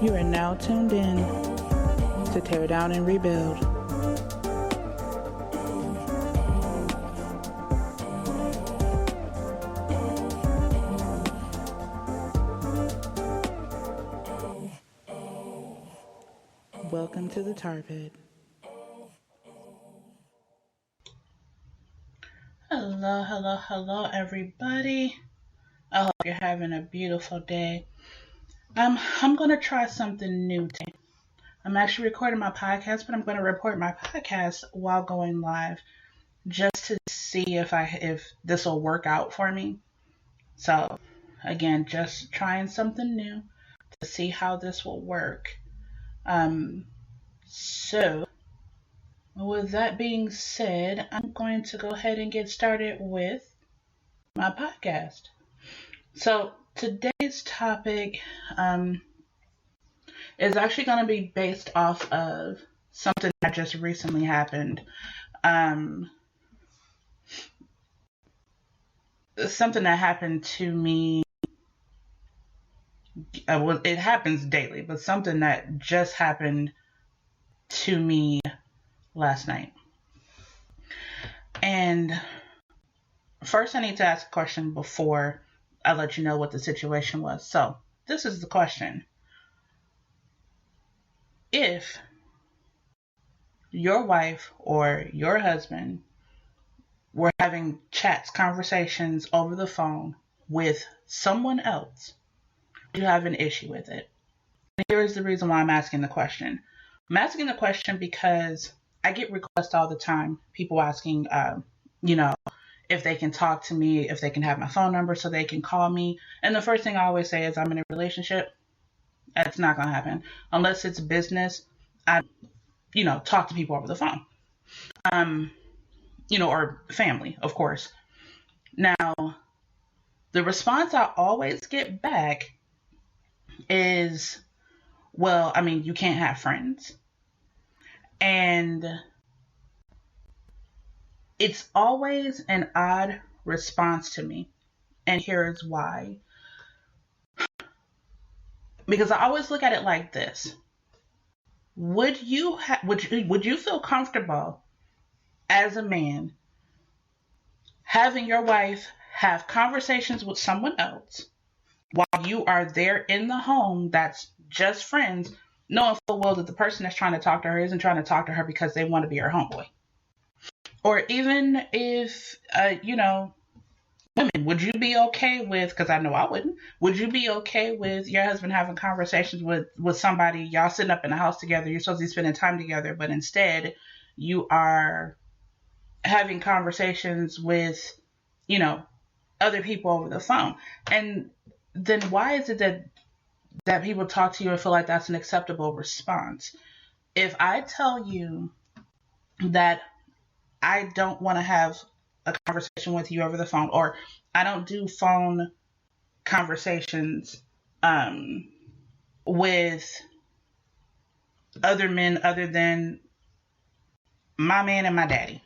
You are now tuned in to Tear Down and Rebuild. Welcome to the Tar Pit. Hello, everybody. I hope you're having a beautiful day. I'm going to try something new today. I'm actually recording my podcast, but I'm going to record my podcast while going live just to see if this will work out for me. So, again, just trying something new to see how this will work. So, with that being said, I'm going to go ahead and get started with my podcast. So today's topic is actually going to be based off of something that just recently happened. Something that happened to me. Well, it happens daily, but something that just happened to me last night. And first, I need to ask a question before I let you know what the situation was. So, this is the question. If your wife or your husband were having chats, conversations over the phone with someone else, do you have an issue with it? And here is the reason why I'm asking the question. I'm asking the question because I get requests all the time, people asking, if they can talk to me, if they can have my phone number so they can call me. And the first thing I always say is I'm in a relationship. That's not going to happen. Unless it's business, I, talk to people over the phone. Or family, of course. Now, the response I always get back is, well, you can't have friends. And it's always an odd response to me. And here's why. Because I always look at it like this. Would you feel comfortable as a man having your wife have conversations with someone else while you are there in the home that's just friends, knowing full well that the person that's trying to talk to her isn't trying to talk to her because they want to be her homeboy? Or even if, women, would you be okay with, because I know I wouldn't, would you be okay with your husband having conversations with somebody, y'all sitting up in the house together, you're supposed to be spending time together, but instead you are having conversations with, other people over the phone? And then why is it that people talk to you and feel like that's an acceptable response? If I tell you that I don't want to have a conversation with you over the phone, or I don't do phone conversations with other men other than my man and my daddy,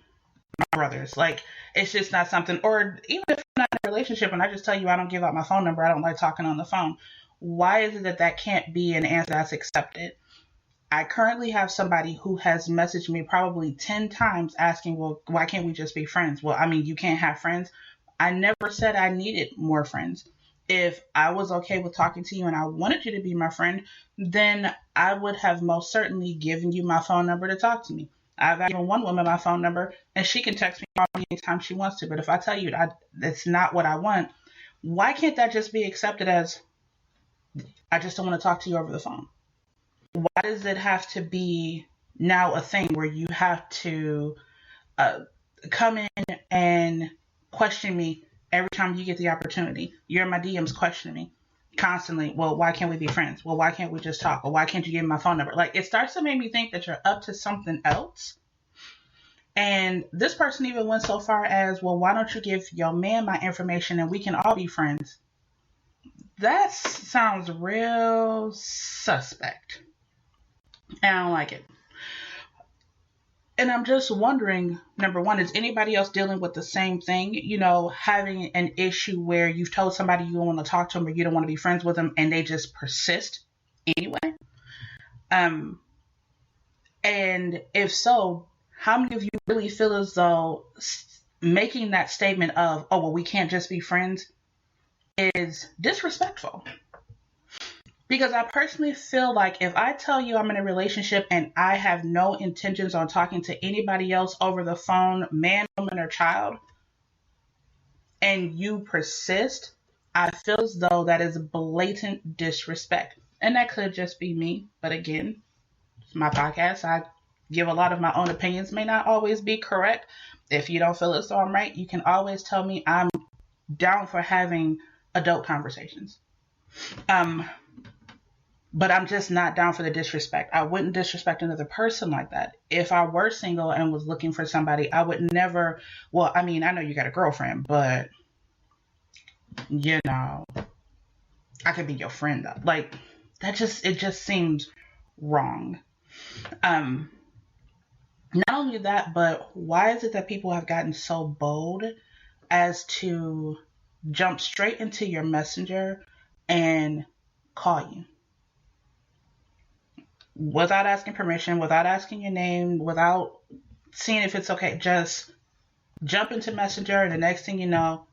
my brothers. Like, it's just not something. Or even if I'm not in a relationship and I just tell you I don't give out my phone number, I don't like talking on the phone, why is it that can't be an answer that's accepted? I currently have somebody who has messaged me probably 10 times asking, well, why can't we just be friends? Well, you can't have friends. I never said I needed more friends. If I was okay with talking to you and I wanted you to be my friend, then I would have most certainly given you my phone number to talk to me. I've given one woman my phone number and she can text me anytime she wants to. But if I tell you that's not what I want, why can't that just be accepted as, I just don't want to talk to you over the phone? Why does it have to be now a thing where you have to come in and question me every time you get the opportunity? You're in my DMs questioning me constantly. Well, why can't we be friends? Well, why can't we just talk? Or why can't you give me my phone number? Like, it starts to make me think that you're up to something else. And this person even went so far as, well, why don't you give your man my information and we can all be friends? That sounds real suspect. And I don't like it. And I'm just wondering, number one, is anybody else dealing with the same thing? Having an issue where you've told somebody you don't want to talk to them or you don't want to be friends with them and they just persist anyway? Um, and if so, how many of you really feel as though making that statement of, oh, well, we can't just be friends is disrespectful? Because I personally feel like if I tell you I'm in a relationship and I have no intentions on talking to anybody else over the phone, man, woman, or child, and you persist, I feel as though that is blatant disrespect. And that could just be me. But again, it's my podcast. I give a lot of my own opinions, may not always be correct. If you don't feel as though I'm right, you can always tell me. I'm down for having adult conversations. But I'm just not down for the disrespect. I wouldn't disrespect another person like that. If I were single and was looking for somebody, I would never, well, I mean, I know you got a girlfriend, but, you know, I could be your friend though. Like, it just seems wrong. Not only that, but why is it that people have gotten so bold as to jump straight into your messenger and call you? Without asking permission, without asking your name, without seeing if it's okay, just jump into Messenger, and the next thing you know,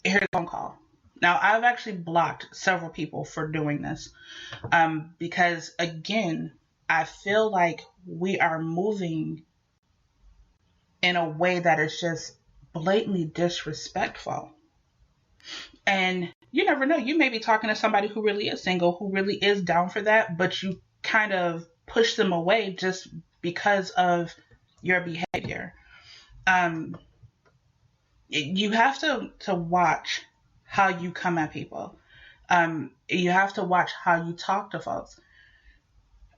here's a phone call. Now, I've actually blocked several people for doing this because, again, I feel like we are moving in a way that is just blatantly disrespectful. And you never know. You may be talking to somebody who really is single, who really is down for that, but you kind of push them away just because of your behavior. You have to watch how you come at people. You have to watch how you talk to folks.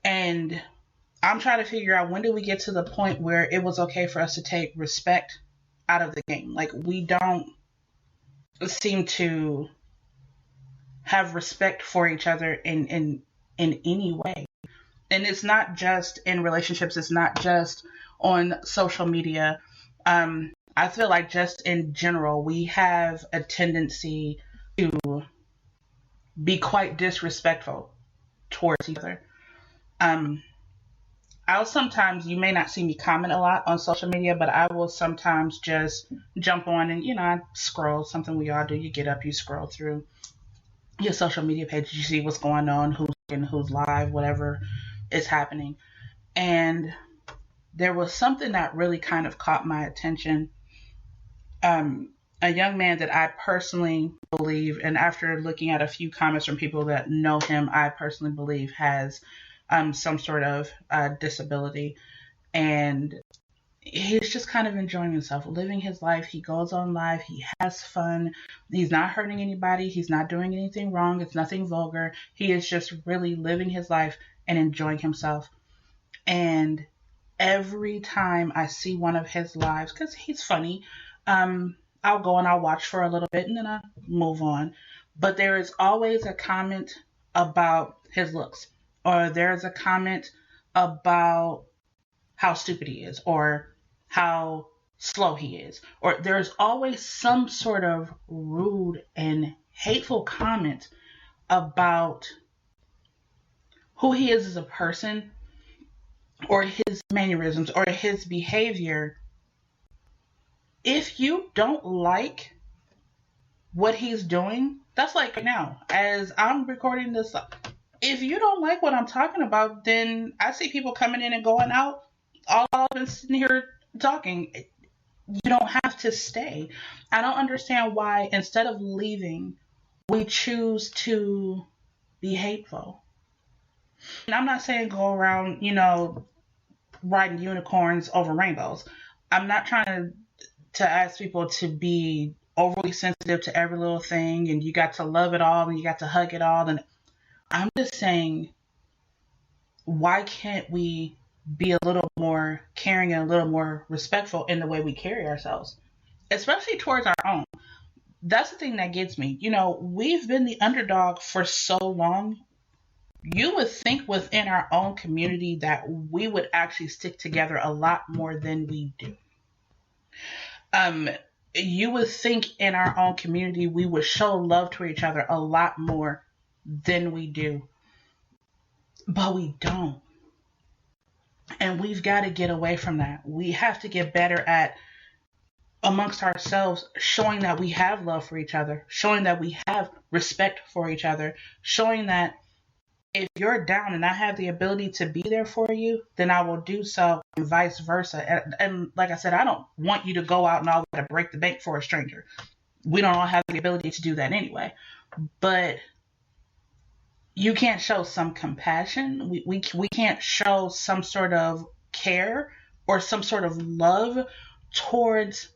And I'm trying to figure out, when did we get to the point where it was okay for us to take respect out of the game? Like, we don't seem to have respect for each other in any way. And it's not just in relationships. It's not just on social media. I feel like just in general, we have a tendency to be quite disrespectful towards each other. I'll sometimes, you may not see me comment a lot on social media, but I will sometimes just jump on and, I scroll, something we all do. You get up, you scroll through your social media page, you see what's going on, who's live, whatever is happening. And there was something that really kind of caught my attention. A young man that I personally believe, and after looking at a few comments from people that know him, I personally believe has some sort of disability. And he's just kind of enjoying himself, living his life. He goes on live. He has fun. He's not hurting anybody. He's not doing anything wrong. It's nothing vulgar. He is just really living his life and enjoying himself. And every time I see one of his lives, because he's funny, I'll go and I'll watch for a little bit and then I move on. But there is always a comment about his looks, or there's a comment about how stupid he is, or how slow he is, or there's always some sort of rude and hateful comment about who he is as a person, or his mannerisms, or his behavior. If you don't like what he's doing, that's like right now, as I'm recording this, if you don't like what I'm talking about, then I see people coming in and going out, all I've been sitting here talking. You don't have to stay. I don't understand why, instead of leaving, we choose to be hateful. And I'm not saying go around, riding unicorns over rainbows. I'm not trying to ask people to be overly sensitive to every little thing, and you got to love it all, and you got to hug it all. And I'm just saying, why can't we be a little more caring and a little more respectful in the way we carry ourselves, especially towards our own? That's the thing that gets me. We've been the underdog for so long. You would think within our own community that we would actually stick together a lot more than we do. You would think in our own community we would show love to each other a lot more than we do. but we don't. And we've got to get away from that. We have to get better at, amongst ourselves, showing that we have love for each other, showing that we have respect for each other, showing that if you're down and I have the ability to be there for you, then I will do so, and vice versa. And like I said, I don't want you to go out and all to break the bank for a stranger. We don't all have the ability to do that anyway. But you can't show some compassion. We can't show some sort of care or some sort of love towards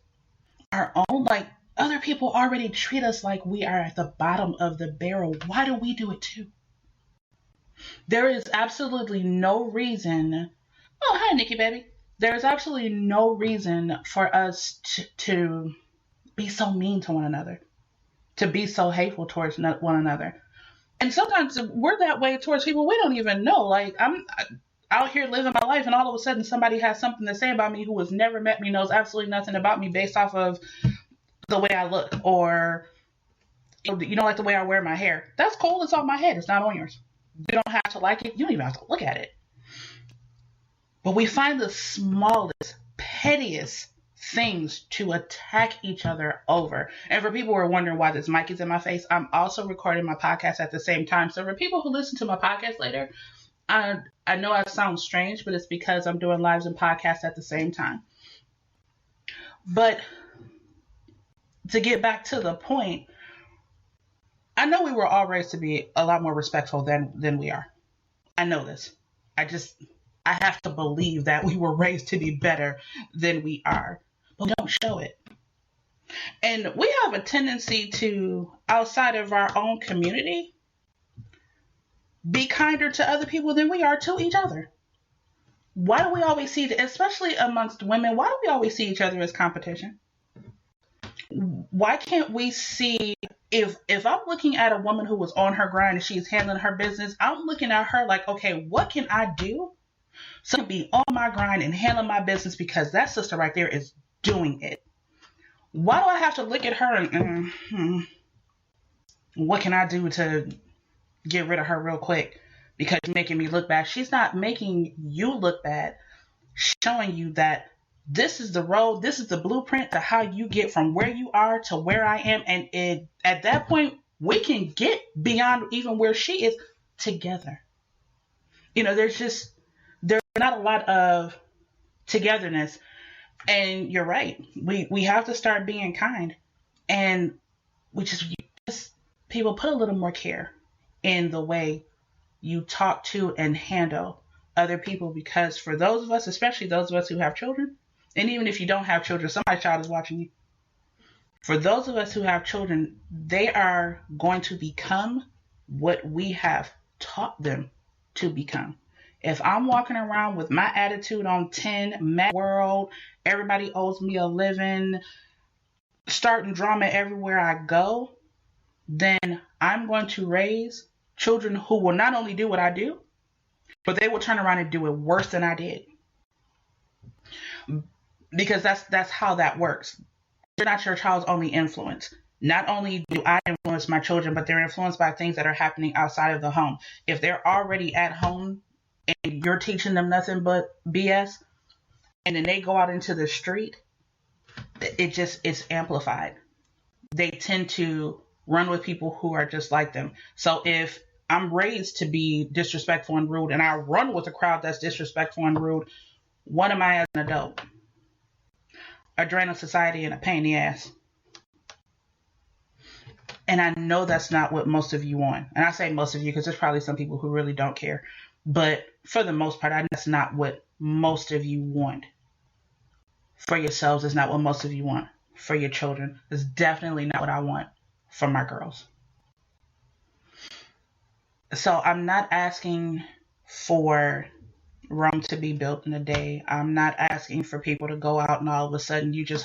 our own. Like, other people already treat us like we are at the bottom of the barrel. Why do we do it too? There is absolutely no reason. Oh, hi, Nikki, baby. There is absolutely no reason for us to be so mean to one another, to be so hateful towards one another. And sometimes we're that way towards people we don't even know. Like, I'm out here living my life, and all of a sudden somebody has something to say about me who has never met me, knows absolutely nothing about me based off of the way I look, or you don't like the way I wear my hair. That's cool. It's on my head. It's not on yours. You don't have to like it. You don't even have to look at it. But we find the smallest, pettiest things to attack each other over. And for people who are wondering why this mic is in my face, I'm also recording my podcast at the same time. So for people who listen to my podcast later, I know I sound strange, but it's because I'm doing lives and podcasts at the same time. But to get back to the point, I know we were all raised to be a lot more respectful than we are. I know this. I have to believe that we were raised to be better than we are, but we don't show it. And we have a tendency to, outside of our own community, be kinder to other people than we are to each other. Why do we always see, especially amongst women, why do we always see each other as competition? Why can't we see, if I'm looking at a woman who was on her grind and she's handling her business, I'm looking at her like, okay, what can I do so I can be on my grind and handling my business, because that sister right there is doing it? Why do I have to look at her and what can I do to get rid of her real quick because you're making me look bad? She's not making you look bad, showing you that this is the road, this is the blueprint to how you get from where you are to where I am. And at that point, we can get beyond even where she is together. There's not a lot of togetherness. And you're right. We have to start being kind. And people put a little more care in the way you talk to and handle other people, because for those of us, especially those of us who have children, and even if you don't have children, somebody's child is watching you. For those of us who have children, they are going to become what we have taught them to become. If I'm walking around with my attitude on 10, mad world, everybody owes me a living, starting drama everywhere I go, then I'm going to raise children who will not only do what I do, but they will turn around and do it worse than I did. Because that's how that works. You're not your child's only influence. Not only do I influence my children, but they're influenced by things that are happening outside of the home. If they're already at home and you're teaching them nothing but BS, and then they go out into the street, it's amplified. They tend to run with people who are just like them. So if I'm raised to be disrespectful and rude, and I run with a crowd that's disrespectful and rude, what am I as an adult? A drain on society and a pain in the ass. And I know that's not what most of you want. And I say most of you because there's probably some people who really don't care. But for the most part, that's not what most of you want for yourselves. It's not what most of you want for your children. It's definitely not what I want for my girls. So I'm not asking for Rome to be built in a day. I'm not asking for people to go out and all of a sudden you just